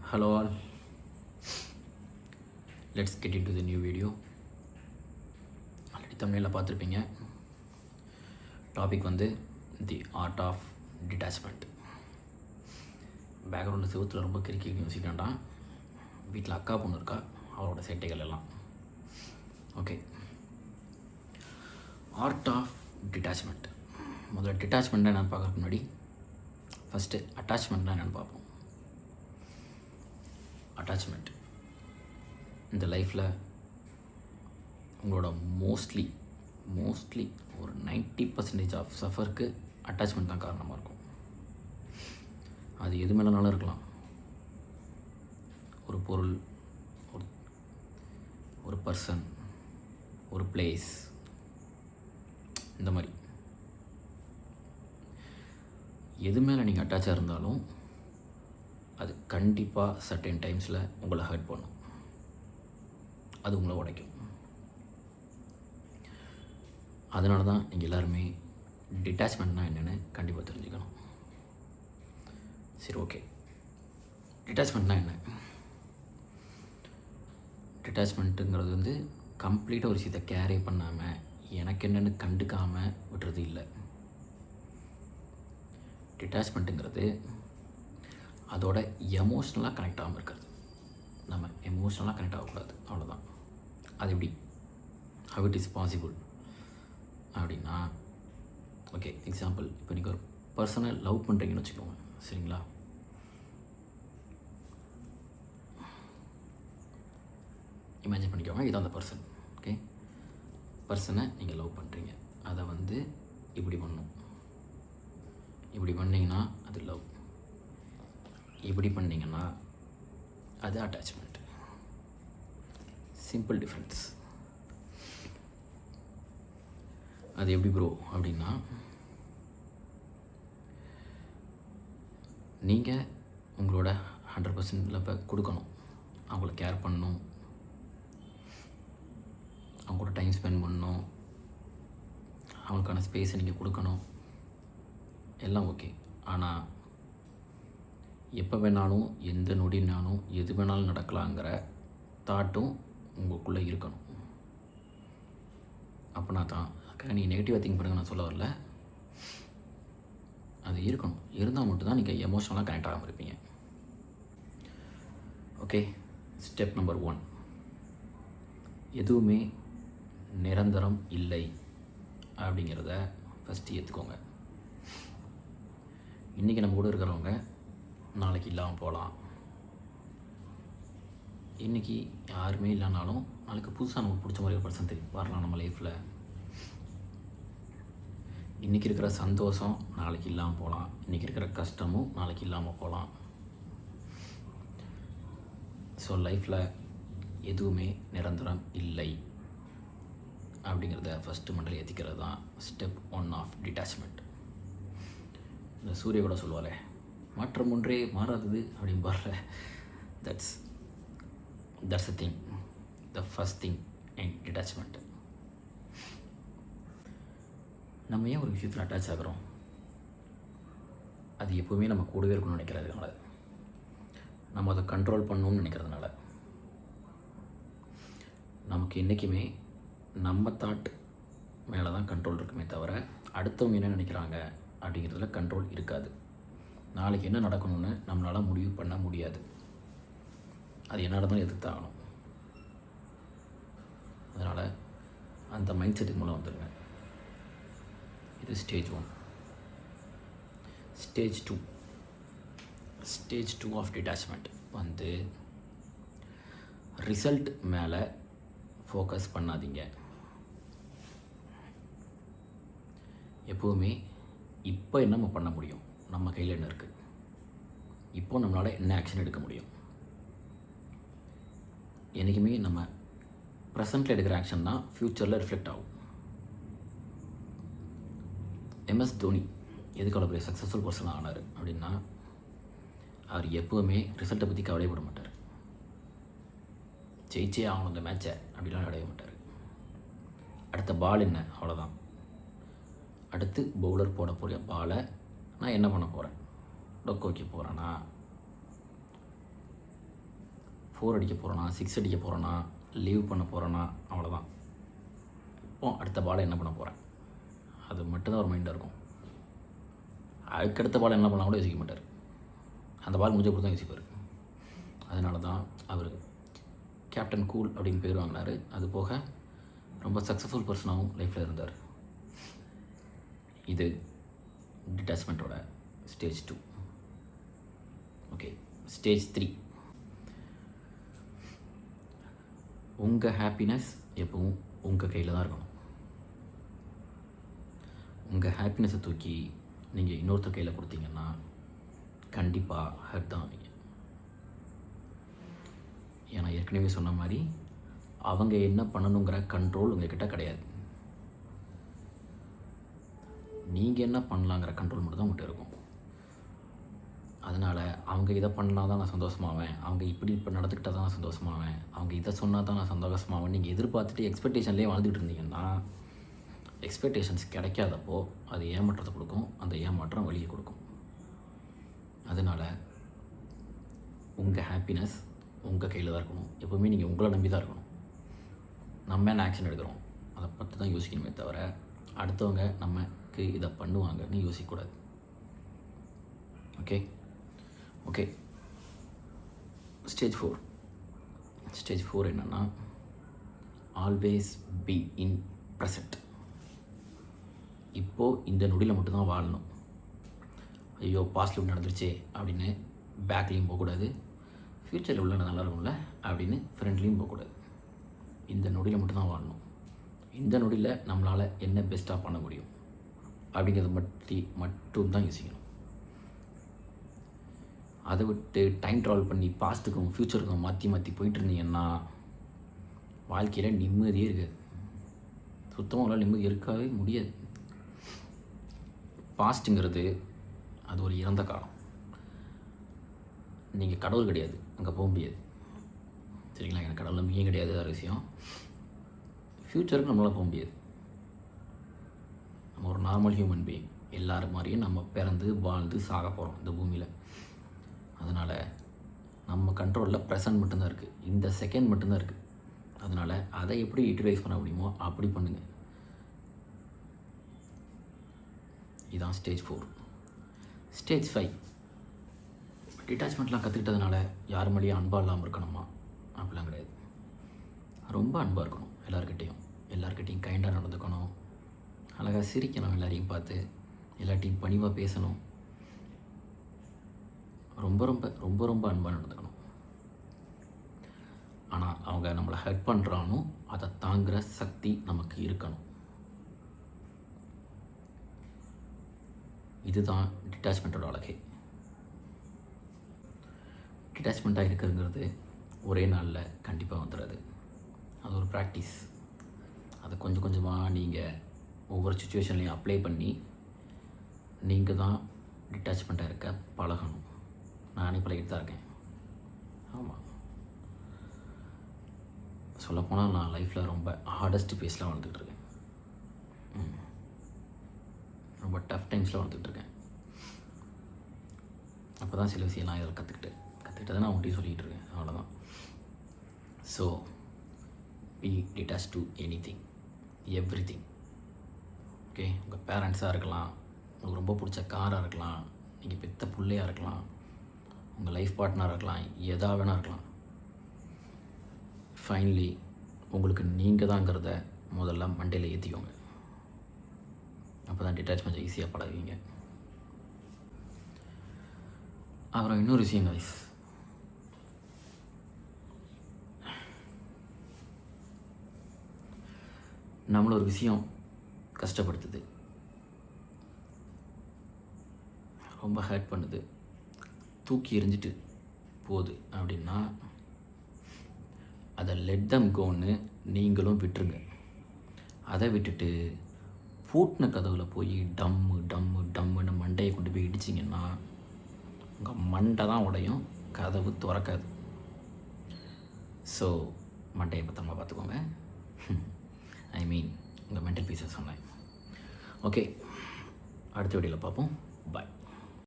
Hello all, let's get into the new video. Already தமிழில் பார்த்துருப்பீங்க. Topic வந்து the art of detachment. Background செவத்தில் ரொம்ப கிறுக்கி மியூசிக் வேண்டாம். வீட்டில் அக்கா பொண்ணு இருக்கா, அவரோட சேட்டைகள் எல்லாம். Okay, art of detachment. முதல்ல டிட்டாச்மெண்ட்னா என்னென்னு பார்க்கறதுக்கு முன்னாடி ஃபஸ்ட்டு அட்டாச்மெண்ட்னா என்னென்னு பார்ப்போம். அட்டாச்மெண்ட் இந்த லைஃப்பில் உங்களோட மோஸ்ட்லி ஒரு 90% ஆஃப் சஃபருக்கு அட்டாச்மெண்ட் தான் காரணமாக இருக்கும். அது எது மேலேனாலும் இருக்கலாம். ஒரு பொருள், ஒரு பர்சன், ஒரு பிளேஸ், இந்த மாதிரி எது மேலே நீங்கள் அட்டாச்சாக இருந்தாலும் அது கண்டிப்பாக சர்டன் டைம்ஸில் உங்களை ஹர்ட் பண்ணும். அது உங்களை உடைக்கும். அதனால தான் நீங்கள் எல்லாருமே டிட்டாச்மெண்ட்னா என்னென்னு கண்டிப்பாக தெரிஞ்சுக்கணும். சரி, ஓகே, டிட்டாச்மெண்ட்னா என்ன? டிட்டாச்மெண்ட்டுங்கிறது வந்து கம்ப்ளீட்டாக ஒரு விஷயத்தை கேரே பண்ணாமல் எனக்கு என்னென்னு கண்டுக்காமல் விடுறது இல்லை. டிட்டாச்மெண்ட்டுங்கிறது அதோட எமோஷ்னலாக கனெக்ட் ஆகாமல் இருக்கிறது. நம்ம எமோஷ்னலாக கனெக்ட் ஆகக்கூடாது, அவ்வளோதான். அது எப்படி, ஹவ் இட் இஸ் பாசிபிள் அப்படின்னா, ஓகே, எக்ஸாம்பிள், இப்போ நீங்கள் ஒரு பர்சனை லவ் பண்ணுறீங்கன்னு வச்சுக்கோங்க, சரிங்களா? இமேஜின் பண்ணிக்கோங்க, இதான் அந்த பர்சன். ஓகே, பர்சனை நீங்கள் லவ் பண்ணுறீங்க. அதை வந்து இப்படி பண்ணணும். இப்படி பண்ணிங்கன்னா அது லவ். இப்படி பண்ணிங்கன்னா அது அட்டாச்மெண்ட். Simple difference. அது எப்படி ப்ரோ அப்படின்னா, நீங்கள் உங்களோட 100% லவ்வை கொடுக்கணும். அவங்கள கேர் பண்ணணும், அவங்களோட டைம் ஸ்பெண்ட் பண்ணணும், அவங்களுக்கான ஸ்பேஸை நீங்கள் கொடுக்கணும், எல்லாம் ஓகே. ஆனால் எப்போ வேணாலும், எந்த நொடினாலும், எது வேணாலும் நடக்கலாங்கிற தாட்டும் உங்களுக்குள்ளே இருக்கணும். அப்படின்னா தான், நீ நெகட்டிவாக திங்க் பண்ணுங்க நான் சொல்ல வரல, அது இருக்கணும். இருந்தால் மட்டும்தான் நீங்கள் எமோஷனலாக கனெக்ட் ஆகாமல் இருப்பீங்க. ஓகே, ஸ்டெப் நம்பர் 1, எதுவுமே நிரந்தரம் இல்லை அப்படிங்கிறத ஃபஸ்ட்டு ஏற்றுக்கோங்க. இன்றைக்கி நம்ம கூட இருக்கிறவங்க நாளைக்கு இல்லாமல் போகலாம். இன்றைக்கி யாருமே இல்லைனாலும் நாளைக்கு புதுசாக நமக்கு பிடிச்ச மாதிரி ஒரு பர்சன் வரலாம் நம்ம லைஃப்பில். இன்றைக்கி இருக்கிற சந்தோஷம் நாளைக்கு இல்லாமல் போகலாம். இன்றைக்கி இருக்கிற கஷ்டமும் நாளைக்கு இல்லாமல் போகலாம். ஸோ லைஃப்பில் எதுவுமே நிரந்தரம் இல்லை அப்படிங்கிறத ஃபஸ்ட்டு மண்டல ஏற்றிக்கிறது தான் ஸ்டெப் 1 ஆஃப் டிட்டாச்மெண்ட். இந்த சூரிய கூட சொல்லுவாரே, மாற்றம் ஒன்றே மாறாதது அப்படின்னு பாருல. That's a thing, the first thing in detachment. நம்ம ஏன் ஒரு விஷயத்தில் அட்டாச் ஆகிறோம்? அது எப்போவுமே நம்ம கூடவே இருக்கணும்னு நினைக்கிறதுனால, நம்ம அதை கண்ட்ரோல் பண்ணணும்னு நினைக்கிறதுனால. நமக்கு என்றைக்குமே நம்ம தாட் மேலே தான் கண்ட்ரோல் இருக்குமே தவிர, அடுத்தவங்க என்ன நினைக்கிறாங்க அப்படிங்கிறதுல கண்ட்ரோல் இருக்காது. நாளைக்கு என்ன நடக்கணும்னு நம்மளால் முடிவு பண்ண முடியாது. அது என்ன நடந்தாலும் எதிர்த்தாகணும். அதனால் அந்த மைண்ட் செட்டுக்கு மூலம் வந்துடுங்க. இது ஸ்டேஜ் 1. ஸ்டேஜ் 2 ஆஃப் டிட்டாச்மெண்ட் வந்து ரிசல்ட் மேலே ஃபோக்கஸ் பண்ணாதீங்க. எப்போவுமே இப்போ என்ன நம்ம பண்ண முடியும், நம்ம கையில் என்ன இருக்குது, இப்போ நம்மளால் என்ன ஆக்ஷன் எடுக்க முடியும். என்றைக்குமே நம்ம ப்ரெசண்ட்டில் எடுக்கிற ஆக்ஷன் தான் ஃப்யூச்சரில் ரிஃப்ளெக்ட் ஆகும். MS தோனி எதுக்கு அவ்வளோ பெரிய சக்ஸஸ்ஃபுல் பர்சனாக ஆனார் அப்படின்னா, அவர் எப்போவுமே ரிசல்ட்டை பற்றி கவலைப்பட மாட்டார். ஜெயிச்சே ஆகணும் இந்த மேட்சை அப்படிலாம் அடைய மாட்டார். அடுத்த பால் என்ன, அவ்வளோதான். அடுத்து பவுலர் போட போகிற பாலை நான் என்ன பண்ண போகிறேன், டொக்க வைக்க போகிறேன்னா 4 அடிக்க போகிறேன்னா 6 அடிக்க போகிறேன்னா லீவ் பண்ண போகிறேன்னா அவ்வளோதான். இப்போ அடுத்த பாலை என்ன பண்ண போகிறேன், அது மட்டும்தான் ஒரு மைண்டில் இருக்கும். அதுக்கடுத்த பால் என்ன பண்ணலாம் கூட யோசிக்க மாட்டார். அந்த பால் முடிஞ்ச பொறுத்து தான் யோசிப்பார். அதனால தான் அவர் கேப்டன் கூல் அப்படின்னு பேர் வாங்கினார். அது போக ரொம்ப சக்ஸஸ்ஃபுல் பர்சனாகவும் லைஃப்பில் இருந்தார். இது டிட்டாச்மெண்ட்டோட ஸ்டேஜ் 2. Okay, stage 3. உங்கள் ஹாப்பினஸ் எப்பவும் உங்கள் கையில் தான் இருக்கணும். உங்கள் ஹாப்பினஸை தூக்கி நீங்கள் இன்னொருத்தர் கையில் கொடுத்தீங்கன்னா கண்டிப்பாக ஹர்ட் தான் ஆவீங்க. ஏன்னா ஏற்கனவே சொன்ன மாதிரி அவங்க என்ன பண்ணணுங்கிற கண்ட்ரோல் உங்கள்கிட்ட கிடையாது. நீங்கள் என்ன பண்ணலாங்கிற கண்ட்ரோல் மட்டும் தான் உங்கள்கிட்ட இருக்கும். அதனால் அவங்க இதை பண்ணால் தான் நான் சந்தோஷமாவேன், அவங்க இப்படி இப்போ நடந்துக்கிட்டால் தான் நான் சந்தோஷமாவேன், அவங்க இதை சொன்னால் தான் நான் சந்தோஷமாவேன், நீங்கள் எதிர்பார்த்துட்டு எக்ஸ்பெக்டேஷன்லேயே வாழ்ந்துட்டு இருந்தீங்கன்னா எக்ஸ்பெக்டேஷன்ஸ் கிடைக்காதப்போ அது ஏமாற்றத்தை கொடுக்கும். அந்த ஏமாற்றம் வழியை கொடுக்கும். அதனால் உங்கள் ஹாப்பினஸ் உங்கள் கையில் தான் இருக்கணும். எப்போவுமே நீங்கள் உங்களை நம்பி தான் இருக்கணும். நம்ம என்ன ஆக்ஷன் எடுக்கிறோம் அதை பற்றி தான் யோசிக்கணுமே தவிர அடுத்தவங்க நமக்கு இதை பண்ணுவாங்கன்னு யோசிக்கக்கூடாது. Okay okay stage 4. ஸ்டேஜ் 4 என்னென்னா ஆல்வேஸ் பி இன் ப்ரெசன்ட். இப்போது இந்த நொடியில் மட்டும்தான் வாழணும். ஐயோ பாஸ்ட்டில் இப்படி நடந்துருச்சே அப்படின்னு பேக்லேயும் போகக்கூடாது, ஃப்யூச்சரில் உள்ள நல்லா இருக்கும்ல அப்படின்னு ஃப்ரெண்ட்லேயும் போகக்கூடாது. இந்த நொடியில் மட்டும்தான் வாழணும். இந்த நொடியில் நம்மளால் என்ன பெஸ்ட்டாக பண்ண முடியும் அப்படிங்கிறத மட்டும்தான் யோசிக்கணும். அதை விட்டு டைம் ட்ராவல் பண்ணி பாஸ்ட்டுக்கும் ஃப்யூச்சருக்கும் மாற்றி மாற்றி போயிட்டு இருந்தீங்கன்னா வாழ்க்கையில் நிம்மதியே இருக்காது. சுத்தமாக நிம்மதி இருக்கவே முடியாது. பாஸ்ட்டுங்கிறது அது ஒரு இறந்த காலம். நீங்கள் கடவுள் கிடையாது, அங்கே போக முடியாது. சரிங்களா? எனக்கு கடவுள் நம்பிக்கையும் கிடையாது. வேறு விஷயம். ஃப்யூச்சருக்கு நம்மளால் போக முடியாது. நம்ம ஒரு நார்மல் ஹியூமன் பீயிங், எல்லோரும் மாதிரியும் நம்ம பிறந்து வாழ்ந்து சாக போகிறோம் இந்த பூமியில். அதனால் நம்ம கண்ட்ரோலில் ப்ரெசன்ட் மட்டும்தான் இருக்குது, இந்த செகண்ட் மட்டும்தான் இருக்குது. அதனால் அதை எப்படி யூட்டிலைஸ் பண்ண முடியுமோ அப்படி பண்ணுங்கள். இதுதான் ஸ்டேஜ் 4. ஸ்டேஜ் 5. டிட்டாச்மெண்ட்லாம் கற்றுக்கிட்டதுனால யார் மேலேயும் அன்பாக இல்லாமல் இருக்கணுமா? அப்படிலாம் கிடையாது. ரொம்ப அன்பாக இருக்கணும். எல்லாருக்கிட்டையும் கைண்டாக நடந்துக்கணும், அழகாக சிரிக்கணும், எல்லாரையும் பார்த்து எல்லார்ட்டையும் பணிவாக பேசணும், ரொம்ப ரொம்ப ரொம்ப ரொம்ப அன்பாக நடந்துக்கணும். ஆனால் அவங்க நம்மளை ஹெல்ப் பண்ணுறானோ அதை தாங்குகிற சக்தி நமக்கு இருக்கணும். இதுதான் டிட்டாச்மெண்ட்டோட அழகே. டிட்டாச்மெண்ட்டாக இருக்கிறதுங்கிறது ஒரே நாளில் கண்டிப்பாக வந்துடாது. அது ஒரு ப்ராக்டிஸ். அதை கொஞ்சம் கொஞ்சமாக நீங்கள் ஒவ்வொரு சுச்சுவேஷன்லையும் அப்ளை பண்ணி நீங்கள் தான் டிட்டாச்மெண்ட்டாக இருக்க பழகணும். நானே பழகிட்டு தான் இருக்கேன். ஆமாம், சொல்லப்போனால் நான் லைஃப்பில் ரொம்ப ஹார்டஸ்ட் பேஸில் வாழ்ந்துக்கிட்டு இருக்கேன். ரொம்ப டஃப் டைம்ஸில் வாழ்ந்துக்கிட்டு அப்போ தான் சில விஷயம்லாம் இதில் கற்றுக்கிட்டதை நான் உங்கள்கிட்ட சொல்லிகிட்டு இருக்கேன். அவ்வளோதான். So be detach to anything, everything. Okay, உங்கள் பேரண்ட்ஸாக இருக்கலாம், உங்களுக்கு ரொம்ப பிடிச்ச காராக இருக்கலாம், நீங்கள் பெத்த பிள்ளையாக இருக்கலாம், உங்கள் லைஃப் பார்ட்னராக இருக்கலாம், எதா வேணா இருக்கலாம். ஃபைனலி உங்களுக்கு நீங்கள் தாங்கிறத முதல்ல மண்டையில் ஏற்றிக்கோங்க. அப்போ தான் டிட்டாச்மெண்ட் ஈஸியாக பழகுவீங்க. அப்புறம் இன்னொரு விஷயம் கைஸ், நம்மள ஒரு விஷயம் கஷ்டப்படுத்துது, ரொம்ப ஹர்ட் பண்ணுது, தூக்கி எறிஞ்சிட்டு போகுது அப்படின்னா அதை லெட் தம் கோன்னு நீங்களும் விட்டுருங்க. அதை விட்டுட்டு பூட்டின கதவில் போய் டம்முன்னு மண்டையை கொண்டு போய் இடிச்சிங்கன்னா உங்கள் மண்டை தான் உடையும், கதவு திறக்காது. ஸோ மண்டையை பத்திரமா பார்த்துக்கோங்க. ஐ மீன் உங்கள் மென்டல் பீஸை சொன்னேன். ஓகே, அடுத்த வீடியோவில் பார்ப்போம். பாய்.